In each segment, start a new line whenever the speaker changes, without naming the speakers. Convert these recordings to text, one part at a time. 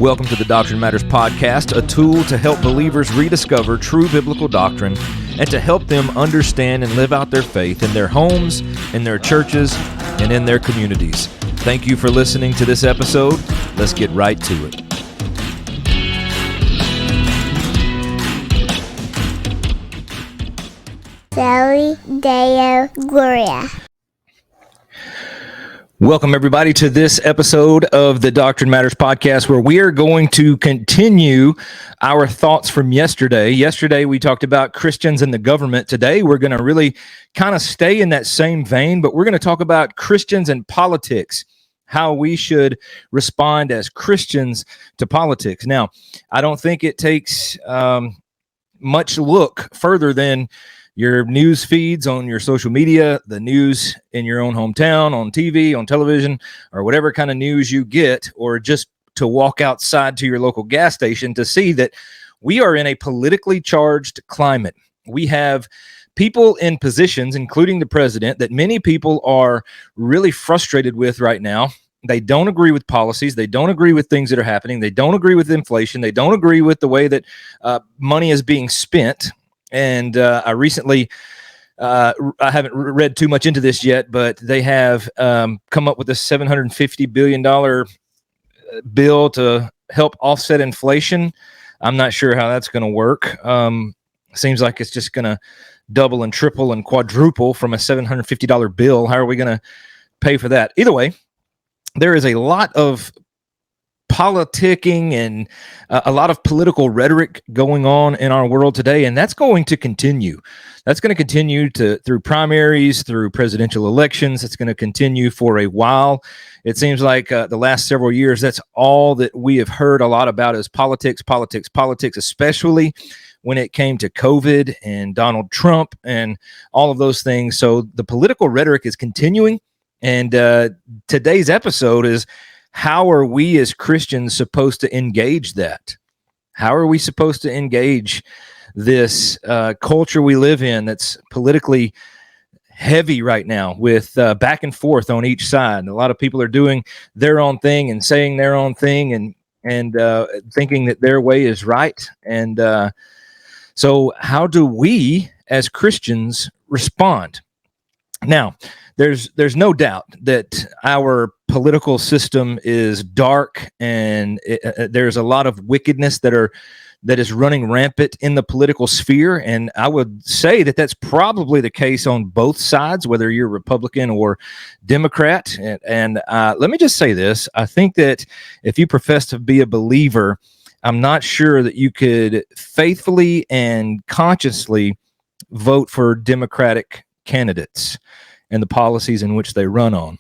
Welcome to the Doctrine Matters podcast, a tool to help believers rediscover true biblical doctrine and to help them understand and live out their faith in their homes, in their churches, and in their communities. Thank you for listening to this episode. Let's get right to it.
Soli Deo Gloria.
Welcome, everybody, to this episode of the Doctrine Matters podcast, where we are going to continue our thoughts from yesterday. Yesterday, we talked about Christians and the government. Today, we're going to really kind of stay in that same vein, but we're going to talk about Christians and politics, how we should respond as Christians to politics. Now, I don't think it takes much look further than your news feeds on your social media, the news in your own hometown, on TV, on television, or whatever kind of news you get, or just to walk outside to your local gas station to see that we are in a politically charged climate. We have people in positions, including the president, that many people are really frustrated with right now. They don't agree with policies. They don't agree with things that are happening. They don't agree with inflation. They don't agree with the way that money is being spent. And I recently, I haven't read too much into this yet, but they have come up with a $750 billion bill to help offset inflation. I'm not sure how that's going to work. Seems like it's just going to double and triple and quadruple from a $750 bill. How are we going to pay for that? Either way, there is a lot of politicking and a lot of political rhetoric going on in our world today, and that's going to continue. That's going to continue through primaries, through presidential elections. It's going to continue for a while. It seems like the last several years, that's all that we have heard a lot about is politics, especially when it came to COVID and Donald Trump and all of those things. So the political rhetoric is continuing, and today's episode is, how are we as Christians supposed to engage that? How are we supposed to engage this culture we live in that's politically heavy right now with back and forth on each side? And a lot of people are doing their own thing and saying their own thing and thinking that their way is right. And so how do we as Christians respond? Now, there's no doubt that our political system is dark, and there's a lot of wickedness that is running rampant in the political sphere. And I would say that that's probably the case on both sides, whether you're Republican or Democrat. And let me just say this. I think that if you profess to be a believer, I'm not sure that you could faithfully and consciously vote for Democratic candidates and the policies in which they run on.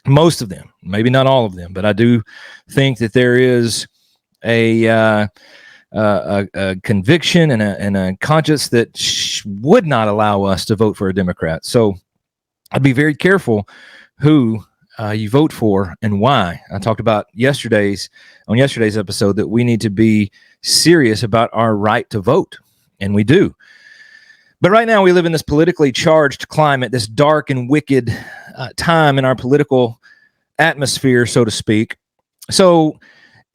Most of them, maybe not all of them, but I do think that there is a conviction and a conscience that would not allow us to vote for a Democrat. So I'd be very careful who you vote for and why. I talked about yesterday's episode that we need to be serious about our right to vote, and we do. But right now we live in this politically charged climate, this dark and wicked time in our political atmosphere, so to speak. So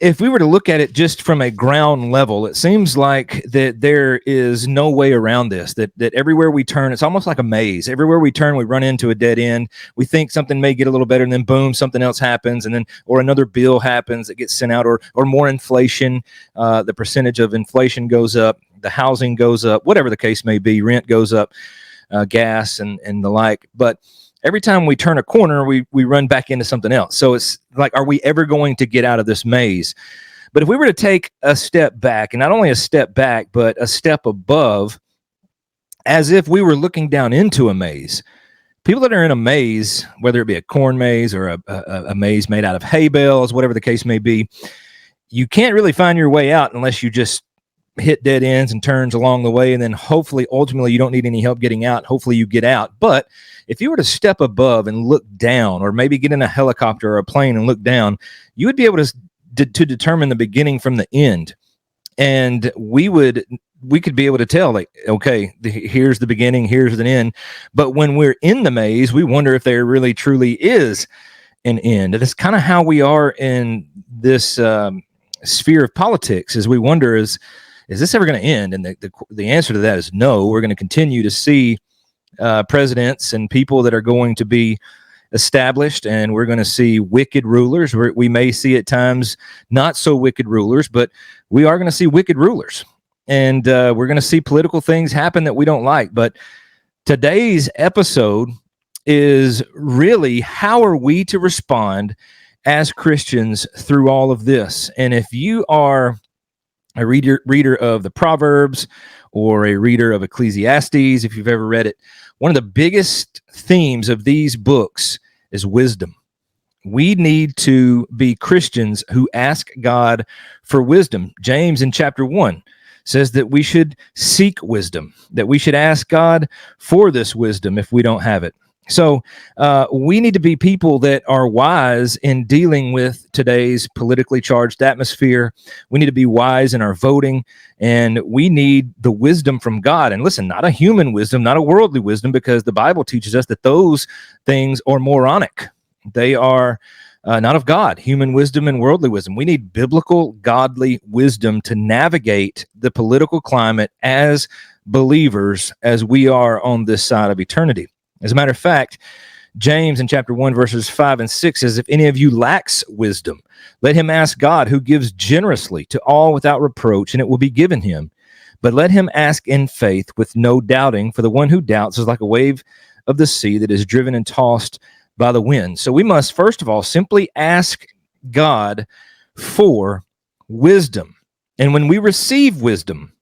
if we were to look at it just from a ground level, it seems like that there is no way around this, that everywhere we turn, it's almost like a maze. Everywhere we turn, we run into a dead end. We think something may get a little better, and then boom, something else happens, and then or another bill happens that gets sent out, or more inflation. The percentage of inflation goes up. The housing goes up, whatever the case may be, rent goes up, gas and the like. But every time we turn a corner, we run back into something else. So it's like, are we ever going to get out of this maze? But if we were to take a step back, and not only a step back, but a step above, as if we were looking down into a maze, people that are in a maze, whether it be a corn maze or a maze made out of hay bales, whatever the case may be, you can't really find your way out unless you just hit dead ends and turns along the way, and then hopefully ultimately you don't need any help getting out. Hopefully you get out. But if you were to step above and look down, or maybe get in a helicopter or a plane and look down, you would be able to determine the beginning from the end. And we could be able to tell, like, okay, here's the beginning, here's the end. But when we're in the maze, we wonder if there really truly is an end. And it's kind of how we are in this sphere of politics as we wonder, is this ever going to end? And the answer to that is no. We're going to continue to see presidents and people that are going to be established, and we're going to see wicked rulers. We may see at times not so wicked rulers, but we are going to see wicked rulers, and we're going to see political things happen that we don't like. But today's episode is really, how are we to respond as Christians through all of this? And if you are a reader of the Proverbs or a reader of Ecclesiastes, if you've ever read it, one of the biggest themes of these books is wisdom. We need to be Christians who ask God for wisdom. James in chapter 1 says that we should seek wisdom, that we should ask God for this wisdom if we don't have it. So we need to be people that are wise in dealing with today's politically charged atmosphere. We need to be wise in our voting, and we need the wisdom from God. And listen, not a human wisdom, not a worldly wisdom, because the Bible teaches us that those things are moronic. They are not of God, human wisdom and worldly wisdom. We need biblical, godly wisdom to navigate the political climate as believers, as we are on this side of eternity. As a matter of fact, James in chapter 1, verses 5 and 6 says, if any of you lacks wisdom, let him ask God, who gives generously to all without reproach, and it will be given him. But let him ask in faith with no doubting, for the one who doubts is like a wave of the sea that is driven and tossed by the wind. So we must, first of all, simply ask God for wisdom. And when we receive wisdom,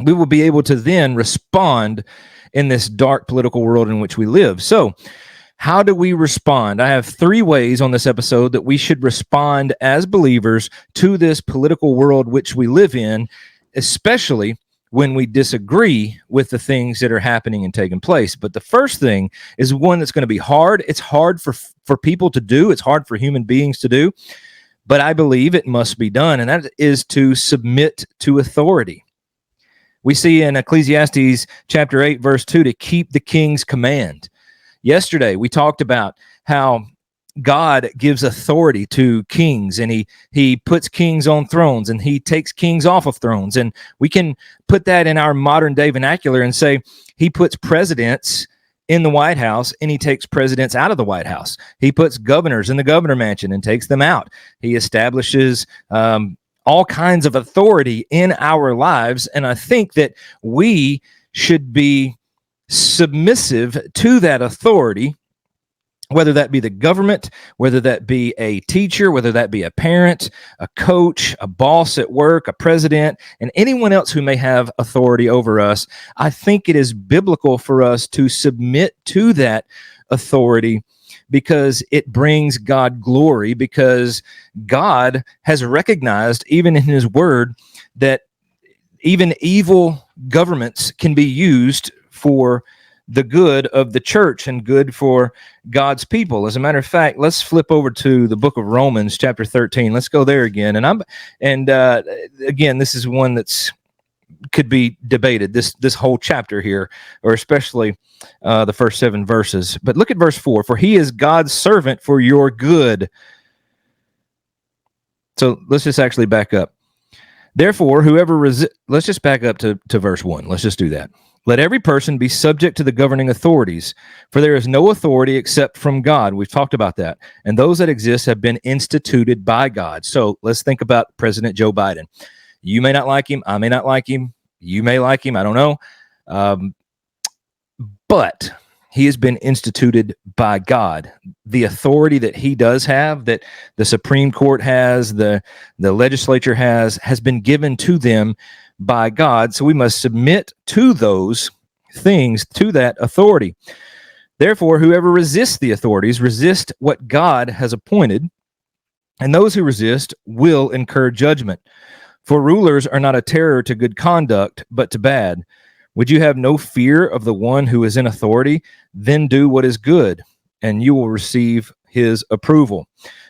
we will be able to then respond in this dark political world in which we live. So how do we respond? I have 3 ways on this episode that we should respond as believers to this political world which we live in, especially when we disagree with the things that are happening and taking place. But the first thing is one that's going to be hard. It's hard for people to do. It's hard for human beings to do. But I believe it must be done, and that is to submit to authority. We see in Ecclesiastes chapter 8, verse 2, to keep the king's command. Yesterday, we talked about how God gives authority to kings, and he puts kings on thrones, and he takes kings off of thrones. And we can put that in our modern day vernacular and say he puts presidents in the White House, and he takes presidents out of the White House. He puts governors in the governor mansion and takes them out. He establishes all kinds of authority in our lives. And I think that we should be submissive to that authority, whether that be the government, whether that be a teacher, whether that be a parent, a coach, a boss at work, a president, and anyone else who may have authority over us. I think it is biblical for us to submit to that authority, because it brings God glory, because God has recognized, even in his word, that even evil governments can be used for the good of the church and good for God's people. As a matter of fact, let's flip over to the book of Romans, chapter 13. Let's go there again. And again, this is one that's could be debated, this whole chapter here, or especially the first 7 verses. But look at verse 4. For he is God's servant for your good. So let's just actually back up. Therefore, let's just back up to verse 1. Let's just do that. Let every person be subject to the governing authorities, for there is no authority except from God. We've talked about that. And those that exist have been instituted by God. So let's think about President Joe Biden. You may not like him. I may not like him. You may like him. I don't know. But he has been instituted by God. The authority that he does have, that the Supreme Court has, the legislature has been given to them by God. So we must submit to those things, to that authority. Therefore, whoever resists the authorities resist what God has appointed, and those who resist will incur judgment. For rulers are not a terror to good conduct, but to bad. Would you have no fear of the one who is in authority? Then do what is good, and you will receive his approval.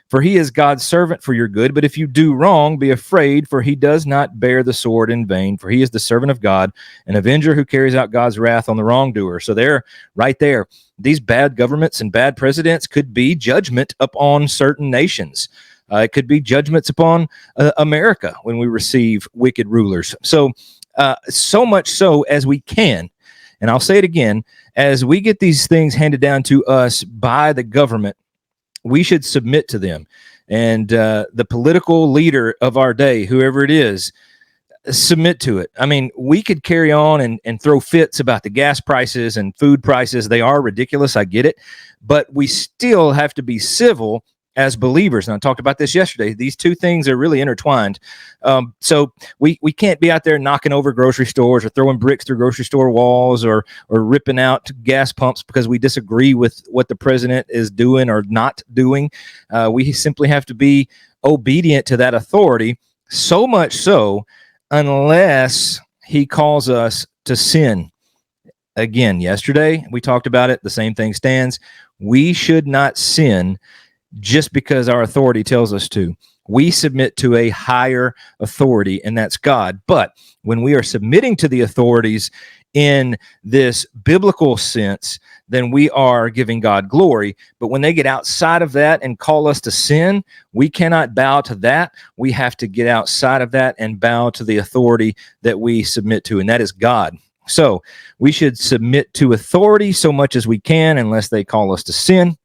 For he is God's servant for your good. But if you do wrong, be afraid, for he does not bear the sword in vain. For he is the servant of God, an avenger who carries out God's wrath on the wrongdoer. So there, right there, these bad governments and bad presidents could be judgment upon certain nations. It could be judgments upon America when we receive wicked rulers. So much so as we can, and I'll say it again, as we get these things handed down to us by the government, we should submit to them. And the political leader of our day, whoever it is, submit to it. I mean, we could carry on and throw fits about the gas prices and food prices. They are ridiculous. I get it. But we still have to be civil as believers. And I talked about this yesterday. These two things are really intertwined. So we can't be out there knocking over grocery stores or throwing bricks through grocery store walls or ripping out gas pumps because we disagree with what the president is doing or not doing. We simply have to be obedient to that authority, so much so unless he calls us to sin. Again, yesterday we talked about it. The same thing stands. We should not sin just because our authority tells us to. We submit to a higher authority, and that's God. But when we are submitting to the authorities in this biblical sense, then we are giving God glory. But when they get outside of that and call us to sin, we cannot bow to that. We have to get outside of that and bow to the authority that we submit to, and that is God. So we should submit to authority so much as we can, unless they call us to sin.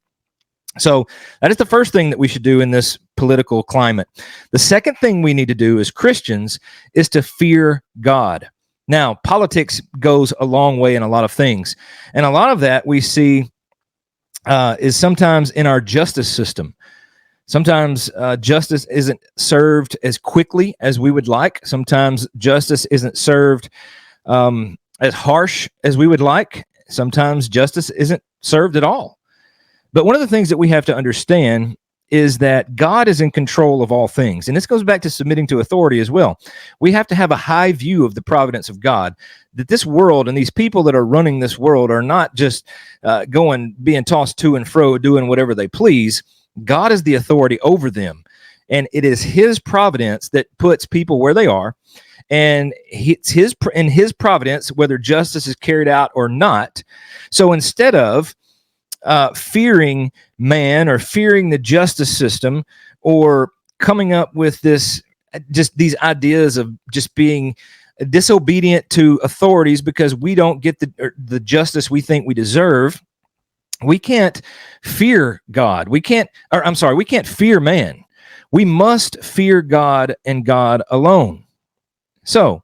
So that is the first thing that we should do in this political climate. The second thing we need to do as Christians is to fear God. Now, politics goes a long way in a lot of things. And a lot of that we see is sometimes in our justice system. Sometimes justice isn't served as quickly as we would like. Sometimes justice isn't served as harsh as we would like. Sometimes justice isn't served at all. But one of the things that we have to understand is that God is in control of all things. And this goes back to submitting to authority as well. We have to have a high view of the providence of God, that this world and these people that are running this world are not just being tossed to and fro, doing whatever they please. God is the authority over them. And it is his providence that puts people where they are. And it's in his providence, whether justice is carried out or not. So instead of fearing man or fearing the justice system or coming up with these ideas of just being disobedient to authorities because we don't get the justice we think we deserve, we can't fear God. We can't fear man. We must fear God and God alone. So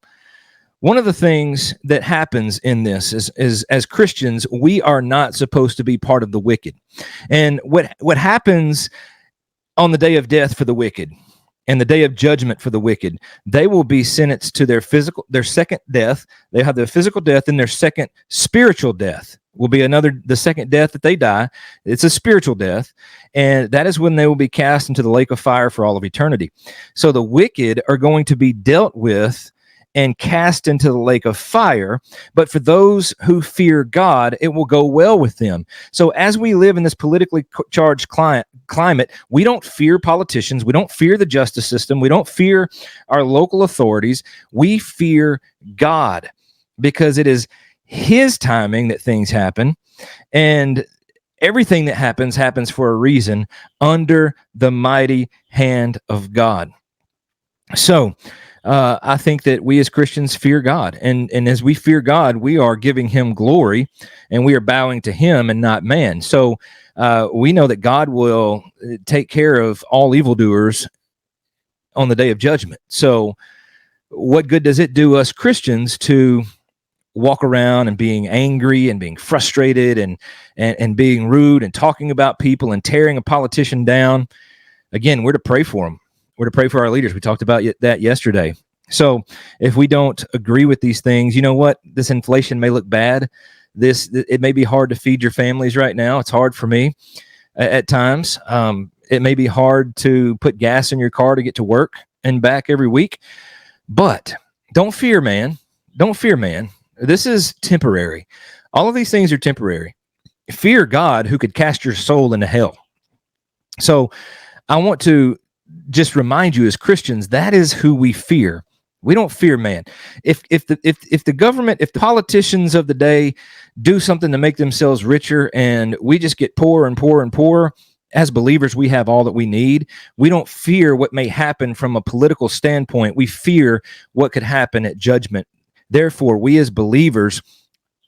one of the things that happens in this is as Christians, we are not supposed to be part of the wicked. And what happens on the day of death for the wicked and the day of judgment for the wicked, they will be sentenced to their second death. They have their physical death, and their second spiritual death will be the second death that they die. It's a spiritual death. And that is when they will be cast into the lake of fire for all of eternity. So the wicked are going to be dealt with and cast into the lake of fire. But for those who fear God, it will go well with them. So as we live in this politically charged climate, we don't fear politicians. We don't fear the justice system. We don't fear our local authorities. We fear God because it is his timing that things happen. And everything that happens for a reason under the mighty hand of God. So I think that we as Christians fear God. And as we fear God, we are giving him glory and we are bowing to him and not man. So we know that God will take care of all evildoers on the day of judgment. So what good does it do us Christians to walk around and being angry and being frustrated and being rude and talking about people and tearing a politician down? Again, we're to pray for them. We're to pray for our leaders. We talked about that yesterday. So if we don't agree with these things, you know what? This inflation may look bad. It may be hard to feed your families right now. It's hard for me at times. It may be hard to put gas in your car to get to work and back every week. But don't fear, man. Don't fear, man. This is temporary. All of these things are temporary. Fear God, who could cast your soul into hell. So I want to just remind you as Christians, that is who we fear. We don't fear man. If the government, if the politicians of the day do something to make themselves richer and we just get poorer and poorer and poorer as believers, we have all that we need. We don't fear what may happen from a political standpoint. We fear what could happen at judgment. Therefore, we as believers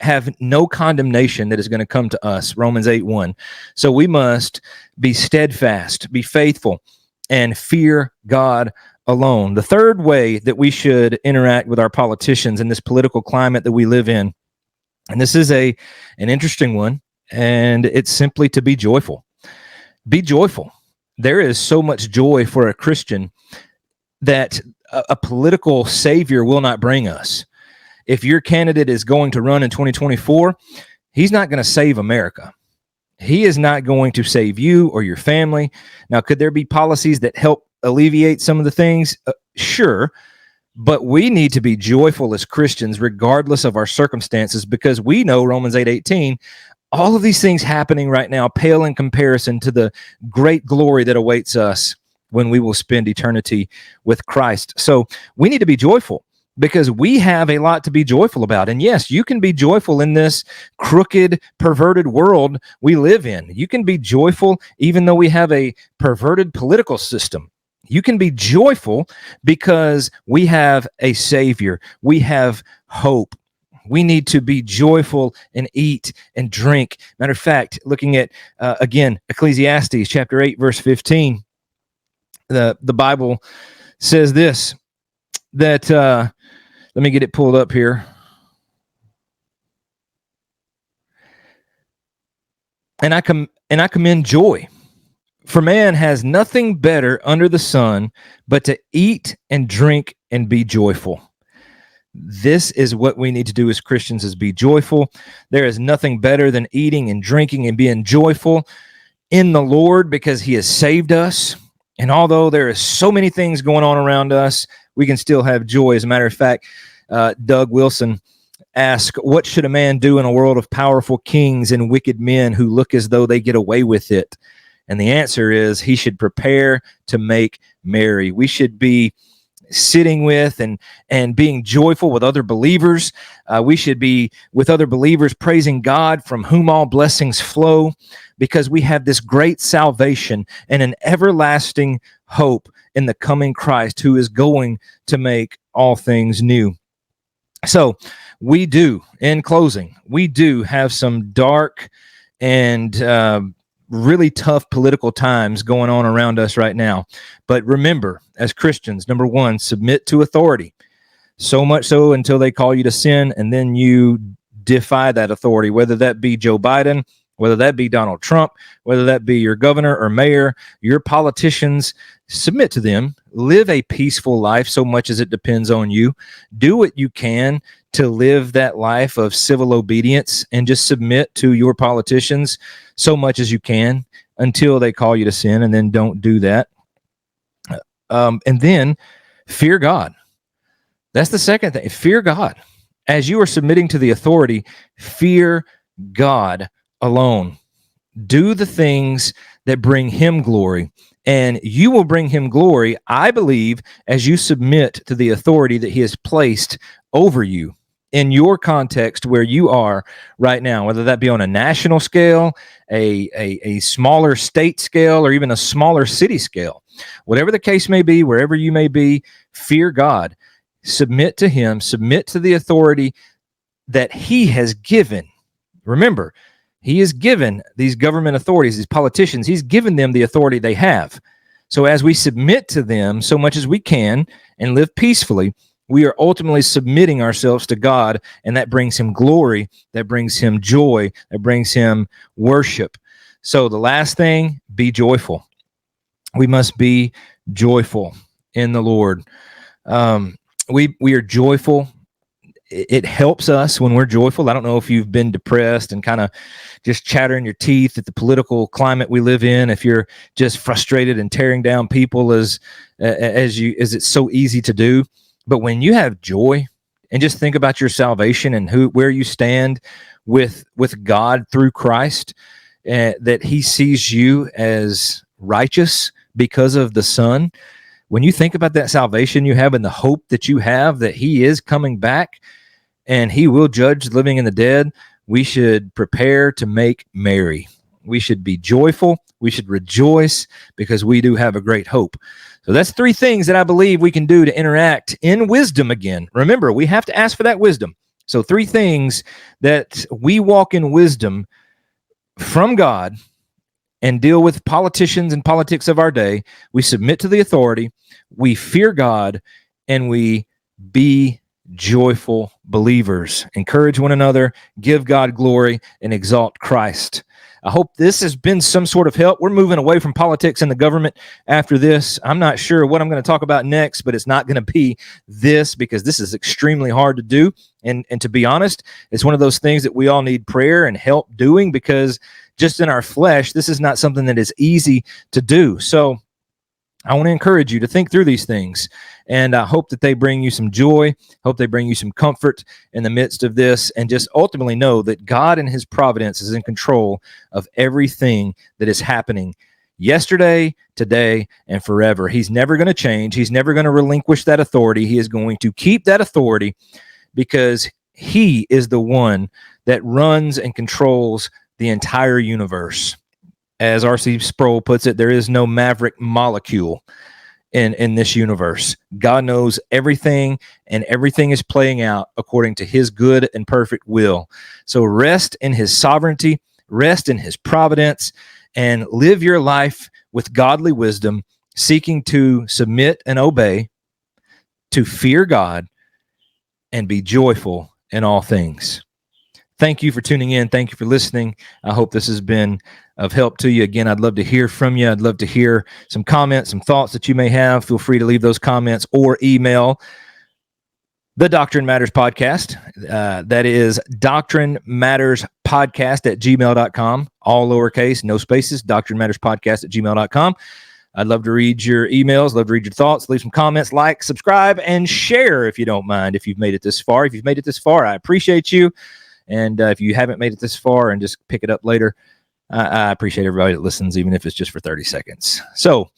have no condemnation that is going to come to us, Romans 8:1. So we must be steadfast, be faithful, and fear God alone. The third way that we should interact with our politicians in this political climate that we live in, and this is an interesting one, and it's simply to be joyful. Be joyful. There is so much joy for a Christian that a political savior will not bring us. If your candidate is going to run in 2024, he's not going to save America. He is not going to save you or your family. Now, could there be policies that help alleviate some of the things? Sure. But we need to be joyful as Christians, regardless of our circumstances, because we know Romans 8:18, all of these things happening right now pale in comparison to the great glory that awaits us when we will spend eternity with Christ. So we need to be joyful, because we have a lot to be joyful about. And yes, you can be joyful in this crooked, perverted world we live in. You can be joyful even though we have a perverted political system. You can be joyful because we have a Savior. We have hope. We need to be joyful and eat and drink. Matter of fact, looking at, again, Ecclesiastes chapter 8, verse 15, the Bible says this, that... let me get it pulled up here. And I commend joy, for man has nothing better under the sun but to eat and drink and be joyful. This is what we need to do as Christians, is be joyful. There is nothing better than eating and drinking and being joyful in the Lord, because he has saved us. And although there is so many things going on around us, we can still have joy. As a matter of fact, Doug Wilson asked, what should a man do in a world of powerful kings and wicked men who look as though they get away with it? And the answer is, he should prepare to make merry. We should be sitting with and being joyful with other believers. We should be with other believers praising God, from whom all blessings flow, because we have this great salvation and an everlasting hope in the coming Christ, who is going to make all things new. So we do, in closing, we do have some dark and really tough political times going on around us right now. But remember, as Christians, number one, submit to authority. So much so until they call you to sin, and then you defy that authority, whether that be Joe Biden, whether that be Donald Trump, whether that be your governor or mayor, your politicians. Submit to them. Live a peaceful life so much as it depends on you. Do what you can to live that life of civil obedience, and just submit to your politicians so much as you can until they call you to sin, and then don't do that. And then fear God. That's the second thing. Fear God. As you are submitting to the authority, fear God alone. Do the things that bring him glory, and you will bring him glory, I believe, as you submit to the authority that he has placed over you in your context where you are right now, whether that be on a national scale, a smaller state scale, or even a smaller city scale. Whatever the case may be, wherever you may be, fear God. Submit to him. Submit to the authority that he has given. Remember, he has given these government authorities, these politicians, he's given them the authority they have. So as we submit to them so much as we can and live peacefully, we are ultimately submitting ourselves to God, and that brings him glory, that brings him joy, that brings him worship. So the last thing, be joyful. We must be joyful in the Lord. We are joyful. It helps us when we're joyful. I don't know if you've been depressed and kind of just chattering your teeth at the political climate we live in, if you're just frustrated and tearing down people as it's so easy to do. But when you have joy and just think about your salvation and where you stand with God through Christ, that he sees you as righteous because of the Son. When you think about that salvation you have and the hope that you have that he is coming back and he will judge the living and the dead, we should prepare to make merry. We should be joyful. We should rejoice because we do have a great hope. So that's 3 things that I believe we can do to interact in wisdom again. Remember, we have to ask for that wisdom. So 3 things that we walk in wisdom from God and deal with politicians and politics of our day. We submit to the authority, we fear God, and we be joyful believers. Encourage one another, give God glory, and exalt Christ. I hope this has been some sort of help. We're moving away from politics and the government after this. I'm not sure what I'm going to talk about next, but it's not going to be this because this is extremely hard to do. And to be honest, it's one of those things that we all need prayer and help doing because just in our flesh, this is not something that is easy to do. So I want to encourage you to think through these things, and I hope that they bring you some joy, hope they bring you some comfort in the midst of this, and just ultimately know that God and his providence is in control of everything that is happening yesterday, today, and forever. He's never going to change. He's never going to relinquish that authority. He is going to keep that authority because he is the one that runs and controls the entire universe. As R.C. Sproul puts it, there is no maverick molecule in this universe. God knows everything, and everything is playing out according to his good and perfect will. So rest in his sovereignty, rest in his providence, and live your life with godly wisdom, seeking to submit and obey, to fear God, and be joyful in all things. Thank you for tuning in. Thank you for listening. I hope this has been of help to you. Again, I'd love to hear from you. I'd love to hear some comments, some thoughts that you may have. Feel free to leave those comments or email the Doctrine Matters Podcast. That is Doctrine Matters Podcast at gmail.com. All lowercase, no spaces, Doctrine Matters Podcast at gmail.com. I'd love to read your emails, love to read your thoughts, leave some comments, like, subscribe, and share if you don't mind, if you've made it this far. If you've made it this far, I appreciate you. And if you haven't made it this far and just pick it up later, I appreciate everybody that listens, even if it's just for 30 seconds. So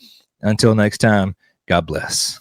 until next time, God bless.